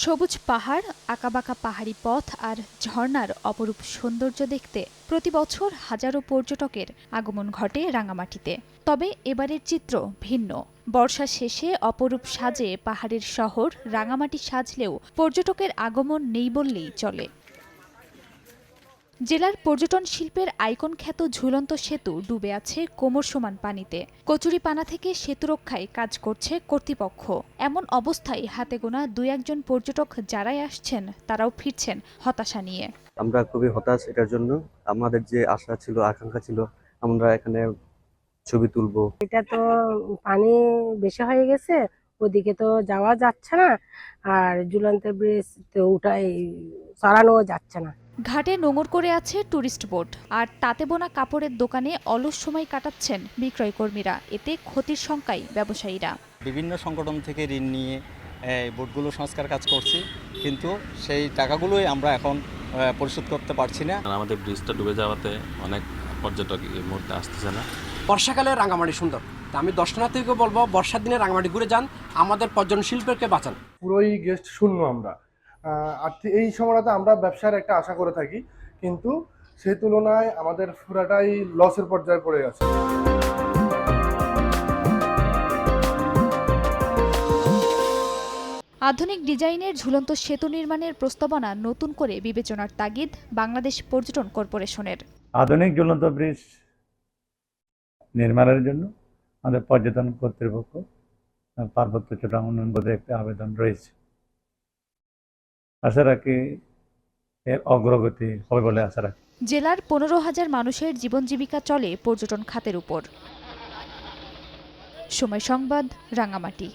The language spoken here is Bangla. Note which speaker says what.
Speaker 1: সবুজ পাহাড়, আঁকাবাঁকা পাহাড়ি পথ আর ঝর্ণার অপরূপ সৌন্দর্য দেখতে প্রতি বছর হাজারো পর্যটকের আগমন ঘটে রাঙামাটিতে। তবে এবারের চিত্র ভিন্ন। বর্ষা শেষে অপরূপ সাজে পাহাড়ের শহর রাঙামাটি সাজলেও পর্যটকের আগমন নেই বললেই চলে। জেলার পর্যটন শিল্পের আইকন খ্যাত ঝুলন্ত সেতু ডুবে আছে কোমর সমান পানিতে। কচুরিপানা থেকে সেতু রক্ষায় কাজ করছে কর্তৃপক্ষ। এমন অবস্থায় হাতে গোনা দুই একজন পর্যটক যারাই আসছেন তারাও ফিরছেন হতাশা নিয়ে।
Speaker 2: আমরা খুবই হতাশ এটার জন্য। আমাদের যে আশা ছিল, আকাঙ্ক্ষা ছিল আমরা এখানে ছবি তুলবো।
Speaker 3: এটা তো পানি বেশি হয়ে গেছে, ওদিকে তো যাওয়া যাচ্ছে না, আর ঝুলন্ত ব্রিজ তো ওটাই চালানো যাচ্ছে না।
Speaker 1: ঘাটে নোঙর করে আছে টুরিস্ট বোট, আর তাতে বোনা কাপড়ের দোকানে অলস সময় কাটাচ্ছেন বিক্রয়কর্মীরা। এতে ক্ষতির শঙ্কায় ব্যবসায়ীরা।
Speaker 4: বিভিন্ন সংগঠন থেকে ঋণ নিয়ে বোটগুলো সংস্কার কাজ করছি, কিন্তু সেই টাকাগুলোই আমরা এখন পরিশোধ করতে পারছি না।
Speaker 5: আমাদের ব্রিজটা ডুবে যাওয়াতে অনেক পর্যটক এই মুহূর্তে আসতেছে না।
Speaker 6: বর্ষাকালে রাঙামাটি সুন্দর, তা আমি দর্শনার্থীকে বলবো বর্ষার দিনে রাঙামাটি ঘুরে যান, আমাদের পর্যটন শিল্পকে বাঁচান।
Speaker 7: পুরোই গেস্ট শূন্য আমরা। আর এই সময়টাতে আমরা ব্যবসার একটা আশা করে থাকি, কিন্তু সেই তুলনায় আমাদের পুরাটাই লসের পর্যায়ে পড়ে গেছে।
Speaker 1: আধুনিক ডিজাইনের ঝুলন্ত সেতু নির্মাণের প্রস্তাবনা নতুন করে বিবেচনার তাগিদ বাংলাদেশ পর্যটন কর্পোরেশনের।
Speaker 8: আধুনিক ঝুলন্ত ব্রিজ নির্মাণের জন্য আমাদের পর্যটন কর্তৃপক্ষ পার্বত্য চট্টগ্রাম উন্নয়ন বোর্ডে একটা আবেদন রয়েছে। আশা রাখি এর অগ্রগতি হবে বলে আশা রাখি।
Speaker 1: জেলার 15,000 মানুষের জীবন জীবিকা চলে পর্যটন খাতের উপর। সময় সংবাদ, রাঙামাটি।